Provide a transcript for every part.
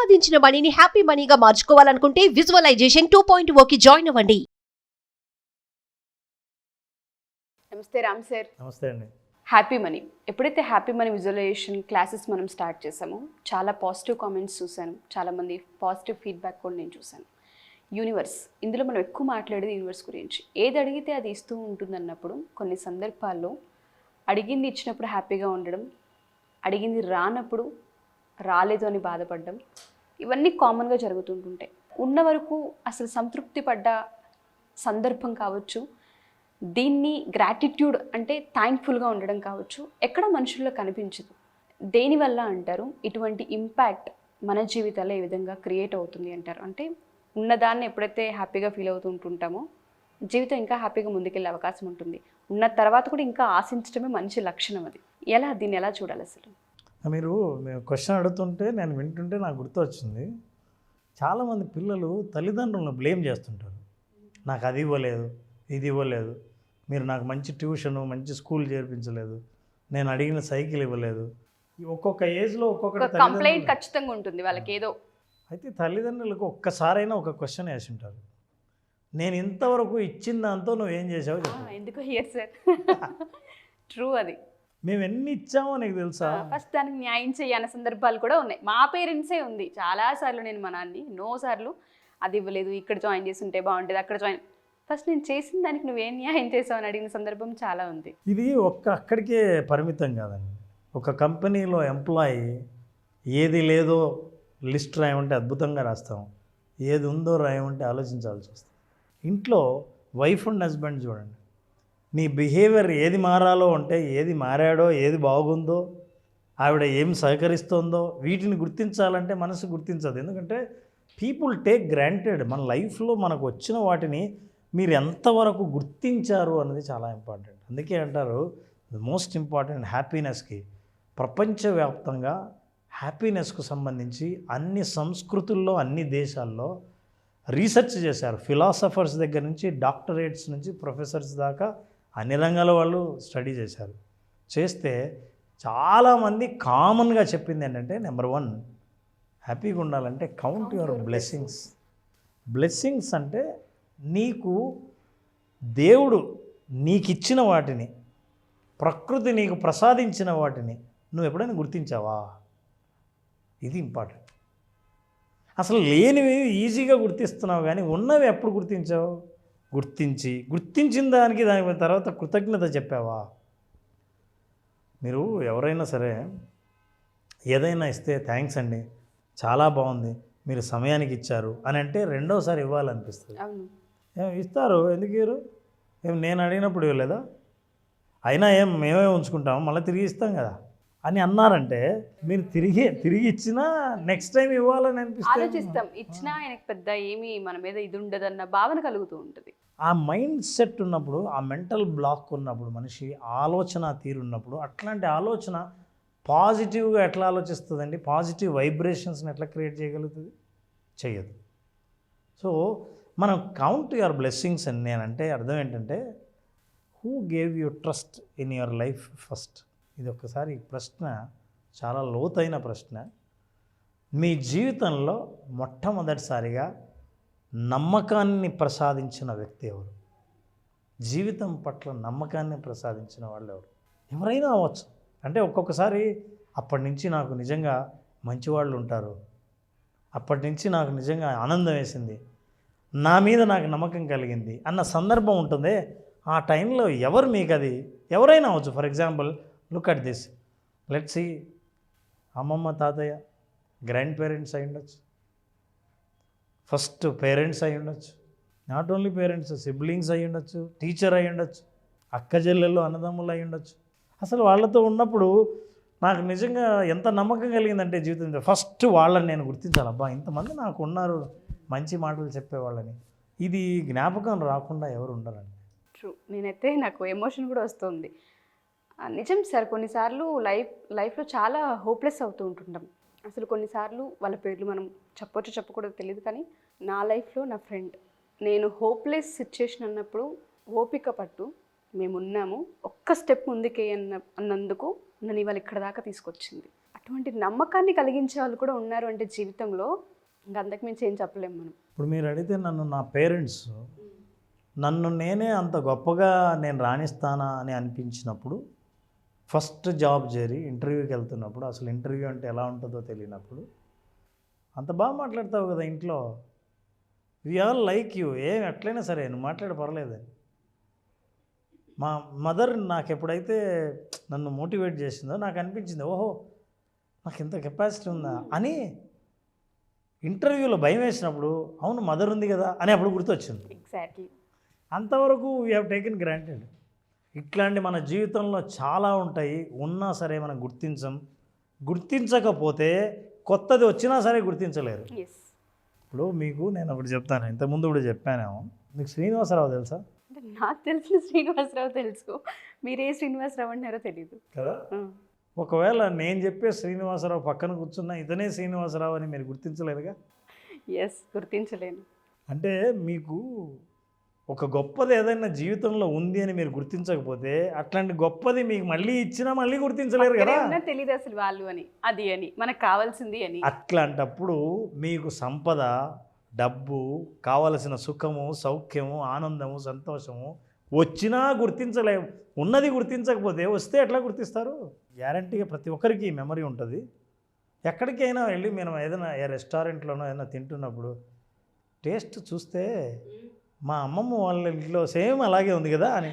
సంపాదించిన మనీని హ్యాపీ మనీగా మార్చుకోవాలనుకుంటే విజువలైజేషన్ 2.0కి జాయిన్ అవ్వండి. నమస్తే రామ్ సార్. నమస్తే అండి. హ్యాపీ మనీ, ఎప్పుడైతే హ్యాపీ మనీ విజువలైజేషన్ క్లాసెస్ మనం స్టార్ట్ చేసామో చాలా పాజిటివ్ కామెంట్స్ చూశాను, చాలామంది పాజిటివ్ ఫీడ్బ్యాక్ కూడా నేను చూశాను. యూనివర్స్, ఇందులో మనం ఎక్కువ మాట్లాడేది యూనివర్స్ గురించి. ఏది అడిగితే అది ఇస్తూ ఉంటుంది అన్నప్పుడు కొన్ని సందర్భాల్లో అడిగింది ఇచ్చినప్పుడు హ్యాపీగా ఉండడం, అడిగింది రానప్పుడు రాలేదు అని బాధపడడం, ఇవన్నీ కామన్గా జరుగుతుంటుంటాయి. ఉన్న వరకు అసలు సంతృప్తి పడ్డ సందర్భం కావచ్చు, దీన్ని గ్రాటిట్యూడ్ అంటే థ్యాంక్ఫుల్గా ఉండడం కావచ్చు, ఎక్కడ మనుషుల్లో కనిపించదు. దేనివల్ల అంటారు ఇటువంటి ఇంపాక్ట్ మన జీవితాల్లో ఏ విధంగా క్రియేట్ అవుతుంది అంటారు? అంటే ఉన్నదాన్ని ఎప్పుడైతే హ్యాపీగా ఫీల్ అవుతూ ఉంటుంటామో జీవితం ఇంకా హ్యాపీగా ముందుకెళ్ళే అవకాశం ఉంటుంది. ఉన్న తర్వాత కూడా ఇంకా ఆశించడమే మంచి లక్షణం. అది దీన్ని ఎలా చూడాలి అసలు? మీరు క్వశ్చన్ అడుగుతుంటే నేను వింటుంటే నాకు గుర్తొచ్చింది, చాలామంది పిల్లలు తల్లిదండ్రులను బ్లేమ్ చేస్తుంటారు. నాకు అది ఇవ్వలేదు, ఇది ఇవ్వలేదు, మీరు నాకు మంచి ట్యూషను మంచి స్కూల్ చేర్పించలేదు, నేను అడిగిన సైకిల్ ఇవ్వలేదు. ఒక్కొక్క ఏజ్లో ఒక్కొక్క కంప్లైంట్ ఖచ్చితంగా ఉంటుంది వాళ్ళకి ఏదో. అయితే తల్లిదండ్రులకు ఒక్కసారైనా ఒక క్వశ్చన్ వేసి ఉంటారు, నేను ఇంతవరకు ఇచ్చిన దాంతో నువ్వేం చేసావు చెప్పు. ఎందుకో హియర్ సార్ ట్రూ. అది మేము ఎన్ని ఇచ్చామో నీకు తెలుసా? ఫస్ట్ దానికి న్యాయం చేయని సందర్భాలు కూడా ఉన్నాయి. మా పేరెంట్సే ఉంది చాలాసార్లు, నేను మా నాన్ని ఎన్నోసార్లు అది ఇవ్వలేదు, ఇక్కడ జాయిన్ చేసి ఉంటే బాగుంటుంది, అక్కడ జాయిన్. ఫస్ట్ నేను చేసిన దానికి నువ్వేం న్యాయం చేసావు అని అడిగిన సందర్భం చాలా ఉంది. ఇది అక్కడికే పరిమితం కాదండి. ఒక కంపెనీలో ఎంప్లాయీ ఏది లేదో లిస్ట్ రాయమంటే అద్భుతంగా రాస్తాం, ఏది ఉందో రాయమంటే ఆలోచించాల్సి వస్తుంది. ఇంట్లో వైఫ్ అండ్ హస్బెండ్ చూడండి, నీ బిహేవియర్ ఏది మారాలో అంటే ఏది మారాడో, ఏది బాగుందో, ఆవిడ ఏం సహకరిస్తుందో వీటిని గుర్తించాలంటే మనసు గుర్తించదు. ఎందుకంటే పీపుల్ టేక్ గ్రాంటెడ్. మన లైఫ్లో మనకు వచ్చిన వాటిని మీరు ఎంతవరకు గుర్తించారు అన్నది చాలా ఇంపార్టెంట్. అందుకే అంటారు ద మోస్ట్ ఇంపార్టెంట్ హ్యాపీనెస్కి, ప్రపంచవ్యాప్తంగా హ్యాపీనెస్కు సంబంధించి అన్ని సంస్కృతుల్లో అన్ని దేశాల్లో రీసెర్చ్ చేశారు. ఫిలాసఫర్స్ దగ్గర నుంచి డాక్టరేట్స్ నుంచి ప్రొఫెసర్స్ దాకా అన్ని రంగాల వాళ్ళు స్టడీ చేశారు. చేస్తే చాలామంది కామన్గా చెప్పింది ఏంటంటే, నెంబర్ 1, హ్యాపీగా ఉండాలంటే కౌంట్ యువర్ బ్లెస్సింగ్స్. బ్లెస్సింగ్స్ అంటే నీకు దేవుడు నీకు ఇచ్చిన వాటిని, ప్రకృతి నీకు ప్రసాదించిన వాటిని నువ్వు ఎప్పుడైనా గుర్తించావా? ఇది ఇంపార్టెంట్. అసలు లేనివి ఈజీగా గుర్తిస్తున్నావు, కానీ ఉన్నవి ఎప్పుడు గుర్తించావు? గుర్తించిన దానికి తర్వాత కృతజ్ఞత చెప్పావా? మీరు ఎవరైనా సరే ఏదైనా ఇస్తే థ్యాంక్స్ అండి, చాలా బాగుంది, మీరు సమయానికి ఇచ్చారు అని అంటే రెండోసారి ఇవ్వాలనిపిస్తుంది. ఇస్తారు, ఎందుకు ఇవ్వరు? నేను అడిగినప్పుడు ఇవ్వలేదా? అయినా మేమే ఉంచుకుంటాము, మళ్ళీ తిరిగి ఇస్తాం కదా అని అన్నారంటే మీరు తిరిగి ఇచ్చినా నెక్స్ట్ టైం ఇవ్వాలని ఆలోచిస్తాం. ఇచ్చినా ఆయనకు పెద్ద ఏమీ మన మీద ఇది ఉండదన్న భావన కలుగుతూ ఉంటుంది. ఆ మైండ్ సెట్ ఉన్నప్పుడు, ఆ మెంటల్ బ్లాక్ ఉన్నప్పుడు, మనిషి ఆలోచన తీరున్నప్పుడు, అట్లాంటి ఆలోచన పాజిటివ్గా ఎట్లా ఆలోచిస్తుందండి? పాజిటివ్ వైబ్రేషన్స్ని ఎట్లా క్రియేట్ చేయగలుగుతుంది? చేయదు. సో మనం కౌంట్ యువర్ బ్లెస్సింగ్స్ అని నేనంటే అర్థం ఏంటంటే, who gave you trust in your life first. ఇది ఒక్కసారి ఈ ప్రశ్న చాలా లోతైన ప్రశ్న. మీ జీవితంలో మొట్టమొదటిసారిగా నమ్మకాన్ని ప్రసాదించిన వ్యక్తి ఎవరు? జీవితం పట్ల నమ్మకాన్ని ప్రసాదించిన వాళ్ళు ఎవరు? ఎవరైనా అవ్వచ్చు. అంటే ఒక్కొక్కసారి అప్పటి నుంచి నాకు నిజంగా మంచివాళ్ళు ఉంటారు, అప్పటి నుంచి నాకు నిజంగా ఆనందం వేసింది, నా మీద నాకు నమ్మకం కలిగింది అన్న సందర్భం ఉంటుంది. ఆ టైంలో ఎవరు మీకు అది ఎవరైనా అవ్వచ్చు. For example look at this, let's see, అమ్మమ్మ తాతయ్య, గ్రాండ్ పేరెంట్స్ అయి ఉండొచ్చు, ఫస్ట్ పేరెంట్స్ అయి ఉండొచ్చు, నాట్ ఓన్లీ పేరెంట్స్, సిబ్లింగ్స్ అయి ఉండొచ్చు, టీచర్ అయి ఉండొచ్చు, అక్క చెల్లెళ్ళు అన్నదమ్ములు అయి ఉండొచ్చు. అసలు వాళ్ళతో ఉన్నప్పుడు నాకు నిజంగా ఎంత నమ్మకం కలిగిందంటే జీవితంలో ఫస్ట్ వాళ్ళని నేను గుర్తించాలి. అబ్బా, ఇంతమంది నాకు ఉన్నారు మంచి మాటలు చెప్పేవాళ్ళని. ఇది జ్ఞాపకం రాకుండా ఎవరు ఉండరండి. ట్రూ. నేనైతే నాకు ఎమోషన్ కూడా వస్తుంది. నిజం సార్, కొన్నిసార్లు లైఫ్లో చాలా హోప్లెస్ అవుతూ ఉంటుంటాం. అసలు కొన్నిసార్లు వాళ్ళ పేర్లు మనం చెప్పకూడదు తెలియదు, కానీ నా లైఫ్లో నా ఫ్రెండ్, నేను హోప్లెస్ సిచ్యుయేషన్ అన్నప్పుడు ఓపిక పట్టు మేమున్నాము, ఒక్క స్టెప్ ముందుకే అన్నందుకు నన్ను ఇవాళ ఇక్కడ దాకా తీసుకొచ్చింది. అటువంటి నమ్మకాన్ని కలిగించే వాళ్ళు కూడా ఉన్నారు అంటే జీవితంలో ఇంకా అంతకుమించి ఏం చెప్పలేము మనం. ఇప్పుడు మీరు అడిగితే నన్ను నా పేరెంట్స్ నన్ను నేనే అంత గొప్పగా నేను రాణిస్తానా అని అనిపించినప్పుడు, ఫస్ట్ జాబ్ చేరి ఇంటర్వ్యూకి వెళ్తున్నప్పుడు, అసలు ఇంటర్వ్యూ అంటే ఎలా ఉంటుందో తెలియనప్పుడు, అంత బాగా మాట్లాడతావు కదా ఇంట్లో, వి ఆల్ లైక్ యూ, ఏం ఎట్లయినా సరే నువ్వు మాట్లాడే పర్లేదని. మా మదర్ నాకు ఎప్పుడైతే నన్ను మోటివేట్ చేసిందో నాకు అనిపించింది, ఓహో నాకు ఇంత కెపాసిటీ ఉందా అని. ఇంటర్వ్యూలో భయం వేసినప్పుడు అవును మదర్ ఉంది కదా అని అప్పుడు గుర్తొచ్చింది. ఎగ్జాక్ట్లీ. అంతవరకు వీ హ్యావ్ టేకెన్ గ్రాంటెడ్. ఇట్లాంటి మన జీవితంలో చాలా ఉంటాయి, ఉన్నా సరే మనం గుర్తించకపోతే కొత్తది వచ్చినా సరే గుర్తించలేరు. ఎస్. ఇప్పుడు మీకు నేను ఒకటి చెప్తాను, ఇంతకుముందు కూడా చెప్పానేమో, మీకు శ్రీనివాసరావు తెలుసా? అంటే నాకు తెలిసిన శ్రీనివాసరావు తెలుసు, మీరే శ్రీనివాసరావు అంటారో తెలీదు కదా. ఒకవేళ నేను చెప్పే శ్రీనివాసరావు పక్కన కూర్చున్నా ఇతనే శ్రీనివాసరావు అని మీరు గుర్తించలేరుగా. ఎస్, గుర్తించలేను. అంటే మీకు ఒక గొప్పది ఏదైనా జీవితంలో ఉంది అని మీరు గుర్తించకపోతే అట్లాంటి గొప్పది మీకు మళ్ళీ ఇచ్చినా మళ్ళీ గుర్తించలేరు కదా. తెలియదు అసలు వాళ్ళు అని, అది అని, మనకు కావాల్సింది అని. అట్లాంటప్పుడు మీకు సంపద, డబ్బు, కావలసిన సుఖము, సౌఖ్యము, ఆనందము, సంతోషము వచ్చినా గుర్తించలేము. ఉన్నది గుర్తించకపోతే వస్తే ఎట్లా గుర్తిస్తారు? గ్యారంటీగా ప్రతి ఒక్కరికి మెమరీ ఉంటుంది. ఎక్కడికైనా వెళ్ళి మనం ఏదైనా రెస్టారెంట్లోనో ఏదైనా తింటున్నప్పుడు టేస్ట్ చూస్తే మా అమ్మమ్మ వాళ్ళ ఇంట్లో సేమ్ అలాగే ఉంది కదా అని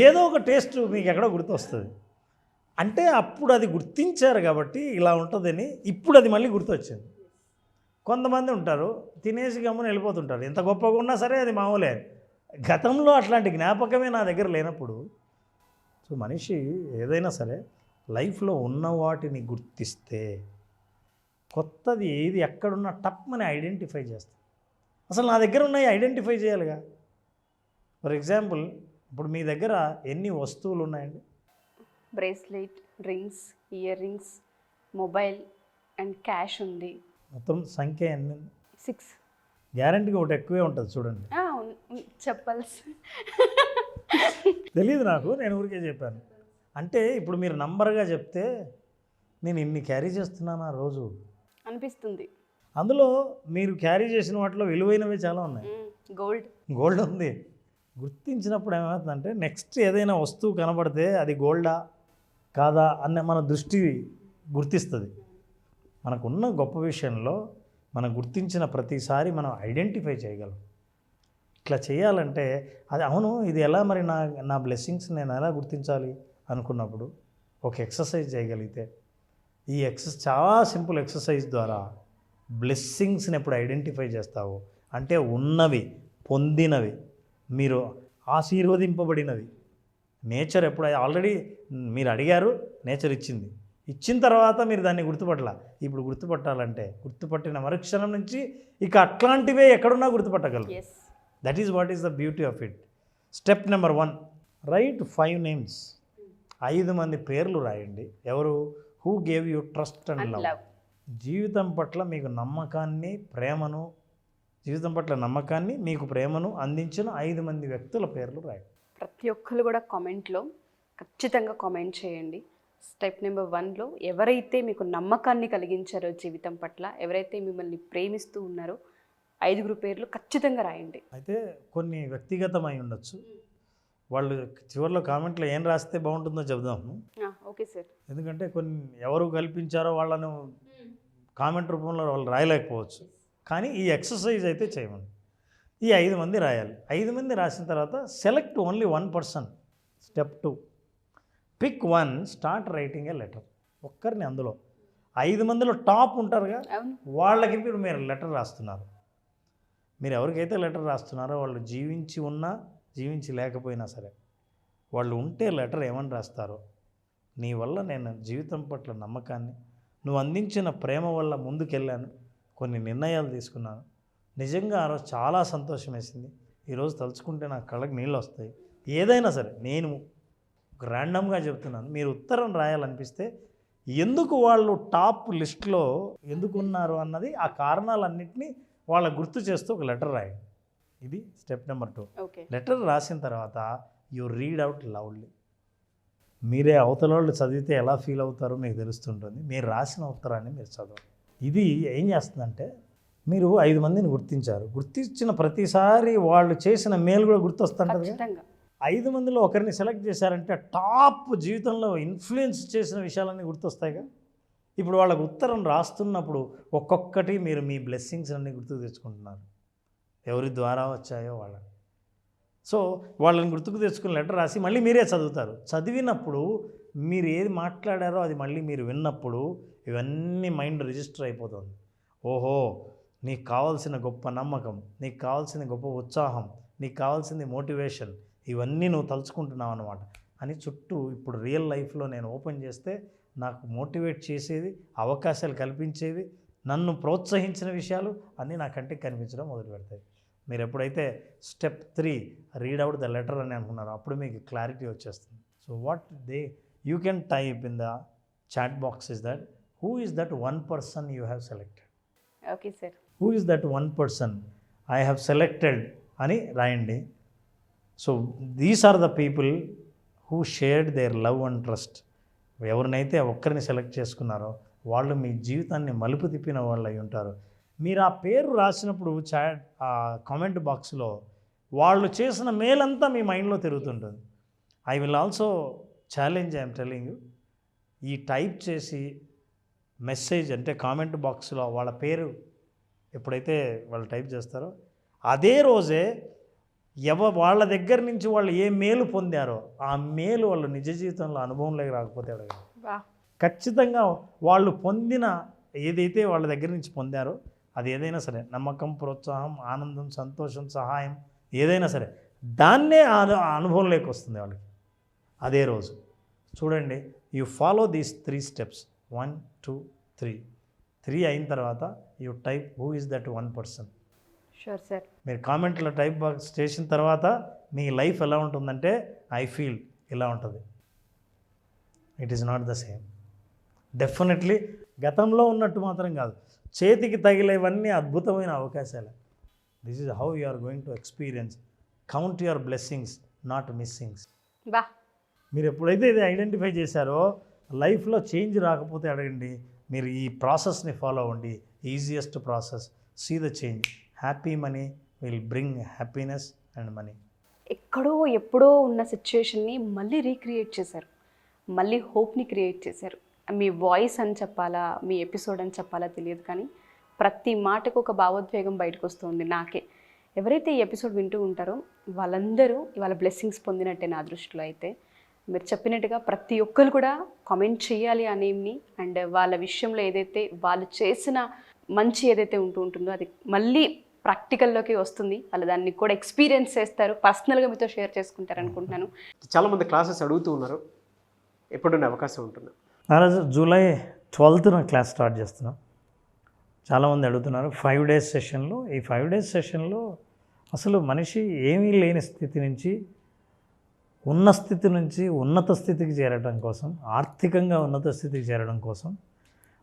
ఏదో ఒక టేస్ట్ మీకు ఎక్కడో గుర్తొస్తుంది. అంటే అప్పుడు అది గుర్తించారు కాబట్టి ఇలా ఉంటుందని ఇప్పుడు అది మళ్ళీ గుర్తొచ్చింది. కొంతమంది ఉంటారు తినేసి గమ్మున వెళ్ళిపోతుంటారు, ఎంత గొప్పగా ఉన్నా సరే అది మామూలే. గతంలో అట్లాంటి జ్ఞాపకమే నా దగ్గర లేనప్పుడు, సో మనిషి ఏదైనా సరే లైఫ్లో ఉన్న వాటిని గుర్తిస్తే కొత్తది ఏది ఎక్కడున్నా టప్మని ఐడెంటిఫై చేస్తాం. అసలు నా దగ్గర ఉన్నాయి ఐడెంటిఫై చేయాలిగా. ఫర్ ఎగ్జాంపుల్ ఇప్పుడు మీ దగ్గర ఎన్ని వస్తువులు ఉన్నాయండి? Bracelet, rings, ear rings, mobile and cash ఉంది. మొత్తం సంఖ్య ఎన్ని? 6. గ్యారంటీగా ఒకటి ఎక్కువే ఉంటుంది చూడండి. చెప్పల్స్ తెలియదు నాకు, నేను ఊరికే చెప్పాను. అంటే ఇప్పుడు మీరు నంబర్గా చెప్తే నేను ఇన్ని క్యారీ చేస్తున్నాను ఆ రోజు అనిపిస్తుంది. అందులో మీరు క్యారీ చేసిన వాటిలో విలువైనవి చాలా ఉన్నాయి. గోల్డ్ ఉంది. గుర్తించినప్పుడు ఏమవుతుందంటే నెక్స్ట్ ఏదైనా వస్తువు కనబడితే అది గోల్డా కాదా అన్న మన దృష్టి గుర్తిస్తుంది. మనకున్న గొప్ప విషయంలో మనం గుర్తించిన ప్రతిసారి మనం ఐడెంటిఫై చేయగలం. ఇట్లా చేయాలంటే అది అవును ఇది ఎలా మరి నా బ్లెస్సింగ్స్ నేను ఎలా గుర్తించాలి అనుకున్నప్పుడు ఒక ఎక్సర్సైజ్ చేయగలిగితే, ఈ చాలా సింపుల్ ఎక్సర్సైజ్ ద్వారా బ్లెస్సింగ్స్ని ఎప్పుడు ఐడెంటిఫై చేస్తావో, అంటే ఉన్నవి, పొందినవి, మీరు ఆశీర్వదింపబడినవి, నేచర్ ఎప్పుడు ఆల్రెడీ మీరు అడిగారు, నేచర్ ఇచ్చిన తర్వాత మీరు దాన్ని గుర్తుపట్టాల. ఇప్పుడు గుర్తుపట్టాలంటే గుర్తుపట్టిన మరుక్షణం నుంచి ఇక అట్లాంటివే ఎక్కడున్నా గుర్తుపట్టగలరు. That is what is the beauty of it. Step number 1, write 5 names. 5 మంది పేర్లు రాయండి. ఎవరు? Who gave you trust and love. జీవితం పట్ల మీకు నమ్మకాన్ని, ప్రేమను, జీవితం పట్ల నమ్మకాన్ని, మీకు ప్రేమను అందించిన 5 మంది వ్యక్తుల పేర్లు రాయండి. ప్రతి ఒక్కరు కూడా కామెంట్లో ఖచ్చితంగా కామెంట్ చేయండి. స్టెప్ నెంబర్ 1లో ఎవరైతే మీకు నమ్మకాన్ని కలిగించారో జీవితం పట్ల, ఎవరైతే మిమ్మల్ని ప్రేమిస్తూ ఉన్నారో 5 పేర్లు ఖచ్చితంగా రాయండి. అయితే కొన్ని వ్యక్తిగతమై ఉండొచ్చు, వాళ్ళు చివరిలో కామెంట్లో ఏం రాస్తే బాగుంటుందో చెబుదాము. Okay sir. ఎందుకంటే కొన్ని ఎవరు కల్పించారో వాళ్ళను కామెంట్ రూపంలో వాళ్ళు రాయలేకపోవచ్చు. కానీ ఈ ఎక్సర్సైజ్ అయితే చేయమండి. ఈ 5 మంది రాయాలి. 5 మంది రాసిన తర్వాత select only 1 person. Step 2, pick 1, start writing a letter. ఒక్కరిని అందులో 5 మందిలో టాప్ ఉంటారుగా, వాళ్ళకి మీరు లెటర్ రాస్తున్నారు. మీరు ఎవరికైతే లెటర్ రాస్తున్నారో వాళ్ళు జీవించి ఉన్నా జీవించి లేకపోయినా సరే, వాళ్ళు ఉంటే లెటర్ ఏమని రాస్తారో, నీ వల్ల నేను జీవితం పట్ల నమ్మకాన్ని, నువ్వు అందించిన ప్రేమ వల్ల ముందుకెళ్ళాను, కొన్ని నిర్ణయాలు తీసుకున్నాను, నిజంగా ఆ రోజు చాలా సంతోషం వేసింది, ఈరోజు తలుచుకుంటే నాకు కళ్ళకి నీళ్ళు వస్తాయి. ఏదైనా సరే నేను ర్యాండమ్గా చెప్తున్నాను, మీరు ఉత్తరం రాయాలనిపిస్తే ఎందుకు వాళ్ళు టాప్ లిస్ట్లో ఎందుకున్నారు అన్నది, ఆ కారణాలన్నింటినీ వాళ్ళకు గుర్తు చేస్తూ ఒక లెటర్ రాయండి. ఇది స్టెప్ నెంబర్ 2. లెటర్ రాసిన తర్వాత యూ రీడ్ అవుట్ లౌడ్లీ. మీరే అవతల వాళ్ళు చదివితే ఎలా ఫీల్ అవుతారో మీకు తెలుస్తుంటుంది. మీరు రాసిన ఉత్తరాన్ని మీరు చదవండి. ఇది ఏం చేస్తుందంటే మీరు 5 మందిని గుర్తించారు, గుర్తించిన ప్రతిసారి వాళ్ళు చేసిన మేలు కూడా గుర్తొస్తుంటుంది. ఖచ్చితంగా 5 మందిలో ఒకరిని సెలెక్ట్ చేశారంటే టాప్ జీవితంలో ఇన్ఫ్లుయెన్స్ చేసిన విషయాలన్నీ గుర్తొస్తాయిగా. ఇప్పుడు వాళ్ళకు ఉత్తరం రాస్తున్నప్పుడు ఒక్కొక్కటి మీరు మీ బ్లెస్సింగ్స్ అన్నీ గుర్తుకు తెచ్చుకుంటున్నారు, ఎవరి ద్వారా వచ్చాయో వాళ్ళని. సో వాళ్ళని గుర్తుకు తెచ్చుకుని లెటర్ రాసి మళ్ళీ మీరే చదువుతారు. చదివినప్పుడు మీరు ఏది మాట్లాడారో అది మళ్ళీ మీరు విన్నప్పుడు ఇవన్నీ మైండ్ రిజిస్టర్ అయిపోతుంది. ఓహో, నీకు కావాల్సిన గొప్ప నమ్మకం, నీకు కావాల్సిన గొప్ప ఉత్సాహం, నీకు కావాల్సింది మోటివేషన్, ఇవన్నీ నువ్వు తలుచుకుంటున్నావు అన్నమాట అని చుట్టూ ఇప్పుడు రియల్ లైఫ్లో నేను ఓపెన్ చేస్తే నాకు మోటివేట్ చేసేది, అవకాశాలు కల్పించేవి, నన్ను ప్రోత్సహించిన విషయాలు అన్నీ నా కంటికి కనిపించడం మొదలు పెడతాయి. మీరు ఎప్పుడైతే step 3 read out the letter అని అనుకున్నారో అప్పుడు మీకు క్లారిటీ వచ్చేస్తుంది. So what you can type in the chat box is that who is that 1 person you have selected. Okay sir. Who is that 1 person I have selected అని రాయండి. So these are the people who shared their love and trust. ఎవరినైతే ఒక్కరిని select చేసుకున్నారో వాళ్ళు మీ జీవితాన్ని మలుపు తిప్పిన వాళ్ళు అయి ఉంటారు. మీరు ఆ పేరు రాసినప్పుడు ఆ కామెంట్ బాక్స్లో వాళ్ళు చేసిన మేలంతా మీ మైండ్లో తిరుగుతుంటుంది. I will also challenge, I'm telling you, ఈ టైప్ చేసి మెసేజ్ అంటే కామెంట్ బాక్స్లో వాళ్ళ పేరు ఎప్పుడైతే వాళ్ళు టైప్ చేస్తారో అదే రోజే వాళ్ళ దగ్గర నుంచి వాళ్ళు ఏ మేలు పొందారో ఆ మేలు వాళ్ళు నిజ జీవితంలో అనుభవంలోకి రాకపోతే అడగండి. ఖచ్చితంగా వాళ్ళు పొందిన ఏదైతే వాళ్ళ దగ్గర నుంచి పొందారో అది ఏదైనా సరే, నమ్మకం, ప్రోత్సాహం, ఆనందం, సంతోషం, సహాయం, ఏదైనా సరే దాన్నే అనుభవంలోకి వస్తుంది వాళ్ళకి అదే రోజు. చూడండి, యూ ఫాలో దీస్ 3 steps 1 2 3 అయిన తర్వాత you type who is that 1 person. Sure sir. మీరు కామెంట్లో టైప్ బాక్స్ చేసిన తర్వాత మీ లైఫ్ ఎలా ఉంటుందంటే ఐ ఫీల్ ఇలా ఉంటుంది. It is not the same. Definitely గతంలో ఉన్నట్టు మాత్రం కాదు, చేతికి తగిలేవన్నీ అద్భుతమైన అవకాశాలు. This is how you are going to experience. Count your blessings, not missings. బా, మీరు ఎప్పుడైతే ఇది ఐడెంటిఫై చేశారో లైఫ్లో చేంజ్ రాకపోతే అడగండి. మీరు ఈ ప్రాసెస్ని ఫాలో అవ్వండి. Easiest process. See the change. Happy money will bring happiness and money. ఎక్కడో ఎప్పుడో ఉన్న సిచ్యుయేషన్ని మళ్ళీ రీక్రియేట్ చేశారు, మళ్ళీ హోప్ని క్రియేట్ చేశారు. మీ వాయిస్ అని చెప్పాలా, మీ ఎపిసోడ్ అని చెప్పాలా తెలియదు, కానీ ప్రతి మాటకు ఒక భావోద్వేగం బయటకు వస్తుంది నాకే. ఎవరైతే ఈ ఎపిసోడ్ వింటూ ఉంటారో వాళ్ళందరూ ఇవాళ బ్లెస్సింగ్స్ పొందినట్టే నా దృష్టిలో. అయితే మీరు చెప్పినట్టుగా ప్రతి ఒక్కరు కూడా కామెంట్ చేయాలి అనేమి, అండ్ వాళ్ళ విషయంలో ఏదైతే వాళ్ళు చేసిన మంచి ఏదైతే ఉంటుందో అది మళ్ళీ ప్రాక్టికల్లోకి వస్తుంది. వాళ్ళు దాన్ని కూడా ఎక్స్పీరియన్స్ చేస్తారు, పర్సనల్గా మీతో షేర్ చేసుకుంటారు అనుకుంటున్నాను. చాలామంది క్లాసెస్ అడుగుతూ ఉన్నారు, ఎప్పుడున్న అవకాశం ఉంటుంది? నారాజు జూలై 12th క్లాస్ స్టార్ట్ చేస్తున్నాం. చాలామంది అడుగుతున్నారు 5 days సెషన్లో. ఈ 5 days సెషన్లో అసలు మనిషి ఏమీ లేని స్థితి నుంచి ఉన్న స్థితి నుంచి ఉన్నత స్థితికి చేరడం కోసం, ఆర్థికంగా ఉన్నత స్థితికి చేరడం కోసం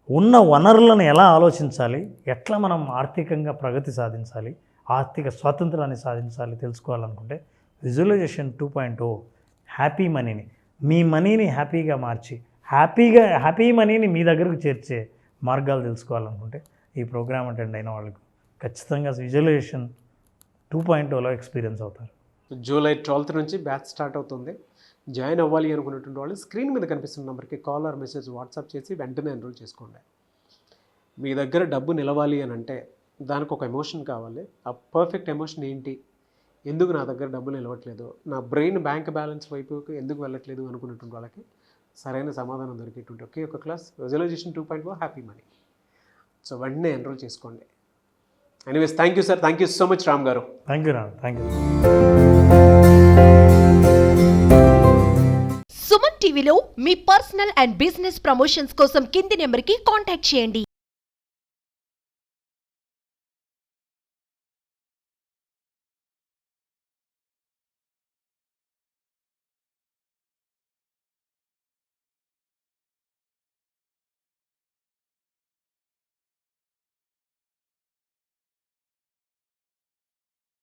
ఉన్న వనరులను ఎలా ఆలోచించాలి, ఎట్లా మనం ఆర్థికంగా ప్రగతి సాధించాలి, ఆర్థిక స్వాతంత్రాన్ని సాధించాలి తెలుసుకోవాలనుకుంటే విజువలైజేషన్ 2.0 హ్యాపీ మనీని, మీ మనీని హ్యాపీగా మార్చి హ్యాపీ మనీని మీ దగ్గరకు చేర్చే మార్గాలు తెలుసుకోవాలనుకుంటే ఈ ప్రోగ్రామ్ అటెండ్ అయిన వాళ్ళకు ఖచ్చితంగా విజువలైజేషన్ 2.0లో ఎక్స్పీరియన్స్ అవుతారు. జూలై 12th నుంచి బ్యాచ్ స్టార్ట్ అవుతుంది. జాయిన్ అవ్వాలి అనుకున్నటువంటి వాళ్ళు స్క్రీన్ మీద కనిపిస్తున్న నెంబర్కి కాల్ ఆర్ మెసేజ్ వాట్సాప్ చేసి వెంటనే ఎన్రోల్ చేసుకోండి. మీ దగ్గర డబ్బు నిలవాలి అని అంటే దానికి ఒక ఎమోషన్ కావాలి. ఆ పర్ఫెక్ట్ ఎమోషన్ ఏంటి, ఎందుకు నా దగ్గర డబ్బు నిలవట్లేదు, నా బ్రెయిన్ బ్యాంక్ బ్యాలెన్స్ వైపుకి ఎందుకు వెళ్ళట్లేదు అనుకున్నటువంటి వాళ్ళకి సరైన సమాధానం దొరికేటువంటి ఒకే ఒక class visualisation 2.0 happy money. So వెంటనే ఎన్రోల్ చేసుకోండి. Anyways thank you sir, thank you so much Ram garu. Thank you Ram, thank you. Suman టీవీలో మీ పర్సనల్ అండ్ బిజినెస్ ప్రమోషన్స్ కోసం కింది నెంబర్కి కాంటాక్ట్ చేయండి.